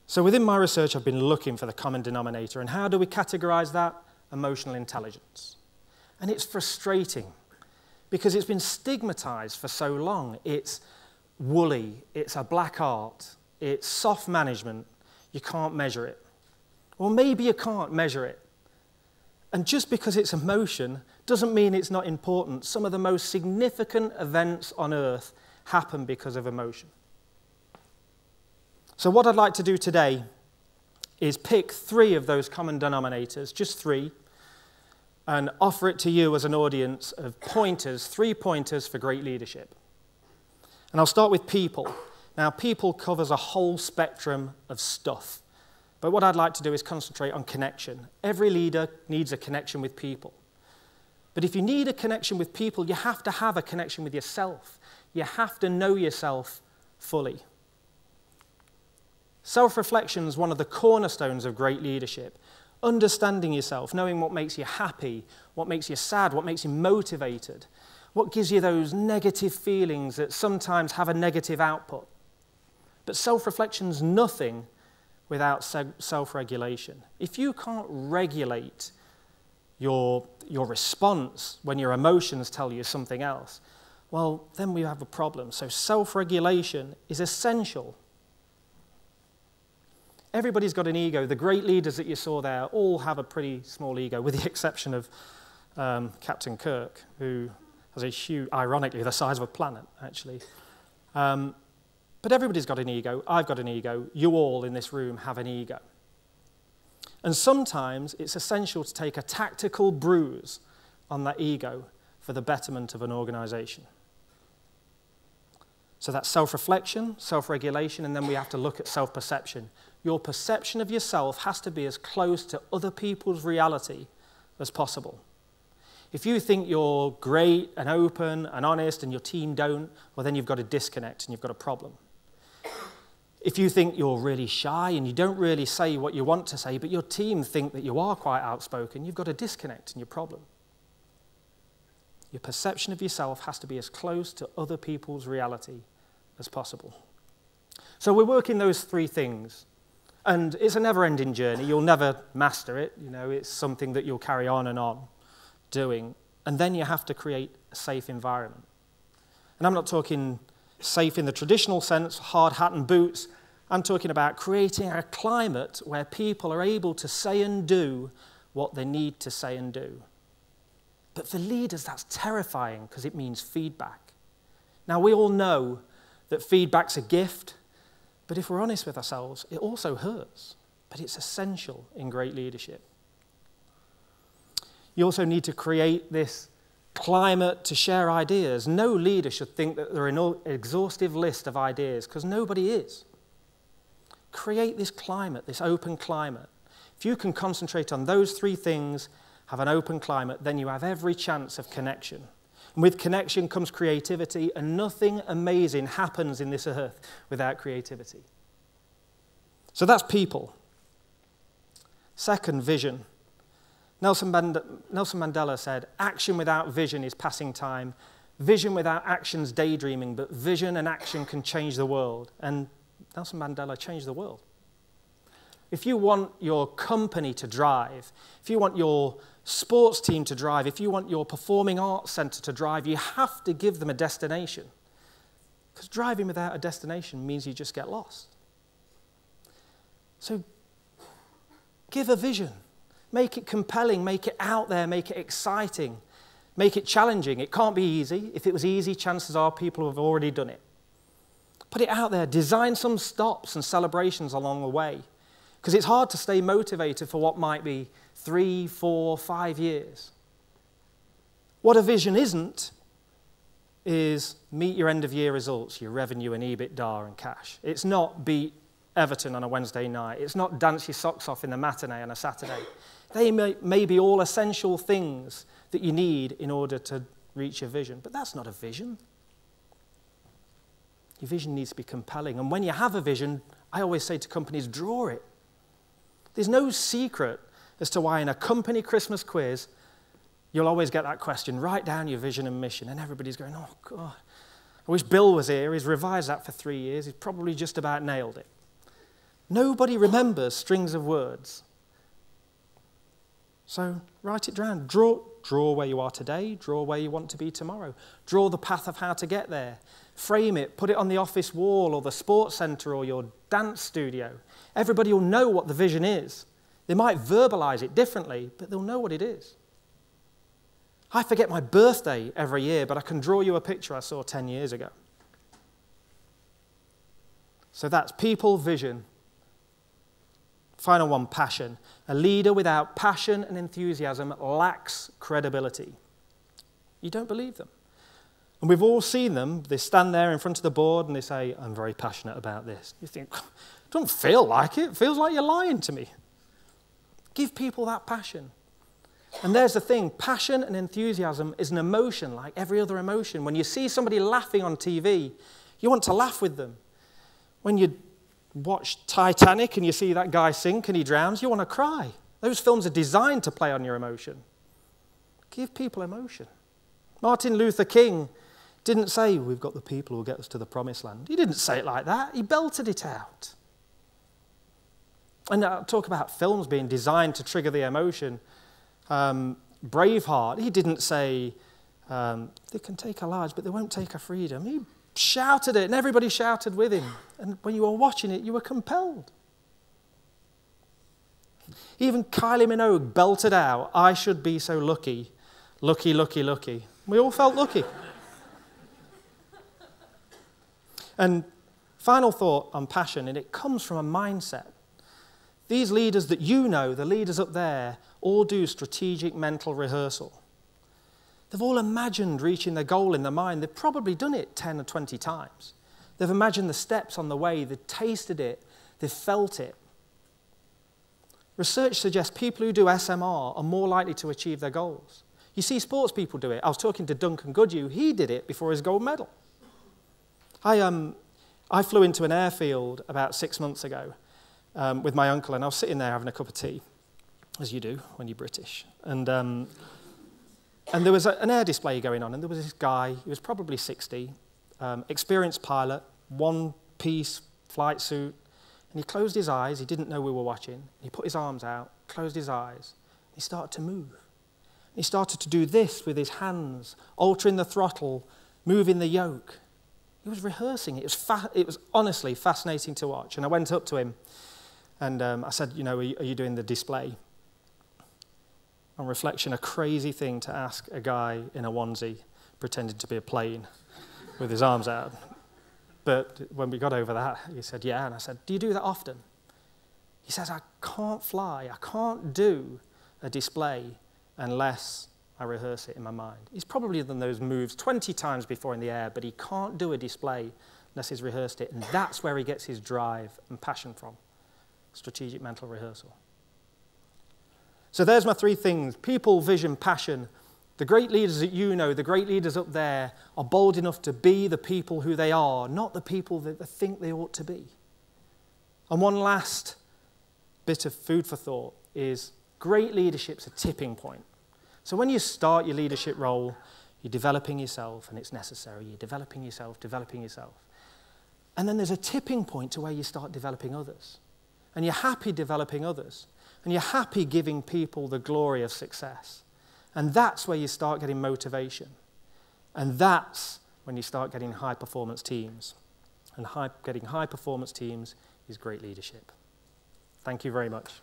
So within my research, I've been looking for the common denominator. And how do we categorize that? Emotional intelligence. And it's frustrating because it's been stigmatized for so long. It's woolly, it's a black art, it's soft management, you can't measure it. Or maybe you can't measure it. And just because it's emotion doesn't mean it's not important. Some of the most significant events on earth happen because of emotion. So what I'd like to do today is pick 3 of those common denominators, just 3, and offer it to you as an audience of pointers, 3 pointers for great leadership. And I'll start with people. Now, people covers a whole spectrum of stuff. But what I'd like to do is concentrate on connection. Every leader needs a connection with people. But if you need a connection with people, you have to have a connection with yourself. You have to know yourself fully. Self-reflection is one of the cornerstones of great leadership. Understanding yourself, knowing what makes you happy, what makes you sad, what makes you motivated, what gives you those negative feelings that sometimes have a negative output. But self-reflection's nothing without self-regulation. If you can't regulate your response when your emotions tell you something else, well, then we have a problem. So self-regulation is essential. Everybody's got an ego. The great leaders that you saw there all have a pretty small ego, with the exception of Captain Kirk, who has a huge, ironically, the size of a planet, actually. But everybody's got an ego. I've got an ego. You all in this room have an ego. And sometimes it's essential to take a tactical bruise on that ego for the betterment of an organization. So that's self-reflection, self-regulation, and then we have to look at self-perception. Your perception of yourself has to be as close to other people's reality as possible. If you think you're great and open and honest and your team don't, well, then you've got a disconnect and you've got a problem. If you think you're really shy and you don't really say what you want to say, but your team think that you are quite outspoken, you've got a disconnect and your problem. Your perception of yourself has to be as close to other people's reality as possible. So we're working those 3 things. And it's a never-ending journey. You'll never master it. You know, it's something that you'll carry on and on doing. And then you have to create a safe environment. And I'm not talking safe in the traditional sense, hard hat and boots. I'm talking about creating a climate where people are able to say and do what they need to say and do. But for leaders, that's terrifying because it means feedback. Now, we all know that feedback's a gift, but if we're honest with ourselves, it also hurts. But it's essential in great leadership. You also need to create this climate to share ideas. No leader should think that they're an exhaustive list of ideas, because nobody is. Create this climate, this open climate. If you can concentrate on those 3 things, have an open climate, then you have every chance of connection. And with connection comes creativity, and nothing amazing happens in this earth without creativity. So that's people. Second, vision. Nelson Mandela said, action without vision is passing time. Vision without action is daydreaming, but vision and action can change the world. And Nelson Mandela changed the world. If you want your company to drive, if you want your sports team to drive, if you want your performing arts centre to drive, you have to give them a destination. Because driving without a destination means you just get lost. So give a vision. Make it compelling, make it out there, make it exciting, make it challenging. It can't be easy. If it was easy, chances are people have already done it. Put it out there. Design some stops and celebrations along the way. Because it's hard to stay motivated for what might be 3, 4, 5 years. What a vision isn't is meet your end-of-year results, your revenue and EBITDA and cash. It's not beat Everton on a Wednesday night. It's not dance your socks off in the matinee on a Saturday. They may be all essential things that you need in order to reach your vision, but that's not a vision. Your vision needs to be compelling. And when you have a vision, I always say to companies, draw it. There's no secret as to why in a company Christmas quiz, you'll always get that question, write down your vision and mission. And everybody's going, oh, God. I wish Bill was here. He's revised that for 3 years. He's probably just about nailed it. Nobody remembers strings of words. So write it down. Draw where you are today. Draw where you want to be tomorrow. Draw the path of how to get there. Frame it. Put it on the office wall or the sports centre or your dance studio. Everybody will know what the vision is. They might verbalize it differently, but they'll know what it is. I forget my birthday every year, but I can draw you a picture I saw 10 years ago. So that's people, vision. Final one, passion. A leader without passion and enthusiasm lacks credibility. You don't believe them. And we've all seen them. They stand there in front of the board and they say, I'm very passionate about this. You think, it doesn't feel like it. It feels like you're lying to me. Give people that passion. And there's the thing, passion and enthusiasm is an emotion like every other emotion. When you see somebody laughing on TV, you want to laugh with them. When you watch Titanic and you see that guy sink and he drowns, you want to cry. Those films are designed to play on your emotion. Give people emotion. Martin Luther King didn't say, we've got the people who will get us to the promised land. He didn't say it like that. He belted it out. And I'll talk about films being designed to trigger the emotion. Braveheart, he didn't say, they can take our lives, but they won't take our freedom. He shouted it, and everybody shouted with him. And when you were watching it, you were compelled. Even Kylie Minogue belted out, I should be so lucky, lucky, lucky, lucky. We all felt lucky. And final thought on passion, and it comes from a mindset. These leaders that you know, the leaders up there, all do strategic mental rehearsal. They've all imagined reaching their goal in their mind. They've probably done it 10 or 20 times. They've imagined the steps on the way. They've tasted it. They've felt it. Research suggests people who do SMR are more likely to achieve their goals. You see sports people do it. I was talking to Duncan Goodhue. He did it before his gold medal. I flew into an airfield about 6 months ago with my uncle, and I was sitting there having a cup of tea, as you do when you're British. And there was an air display going on, and there was this guy, he was probably 60, experienced pilot, one-piece flight suit, and he closed his eyes, he didn't know we were watching, he put his arms out, closed his eyes, and he started to move. He started to do this with his hands, altering the throttle, moving the yoke. He was rehearsing it. It was honestly fascinating to watch. And I went up to him, and I said, you know, are you doing the display? On reflection, a crazy thing to ask a guy in a onesie pretending to be a plane with his arms out. But when we got over that, he said, yeah. And I said, do you do that often? He says, I can't fly. I can't do a display unless I rehearse it in my mind. He's probably done those moves 20 times before in the air, but he can't do a display unless he's rehearsed it. And that's where he gets his drive and passion from. Strategic mental rehearsal. So there's my three things: people, vision, passion. The great leaders that you know, the great leaders up there, are bold enough to be the people who they are, not the people that they think they ought to be. And one last bit of food for thought is great leadership's a tipping point. So when you start your leadership role, you're developing yourself, and it's necessary. You're developing yourself, developing yourself. And then there's a tipping point to where you start developing others. And you're happy developing others. And you're happy giving people the glory of success. And that's where you start getting motivation. And that's when you start getting high-performance teams. And getting high-performance teams is great leadership. Thank you very much.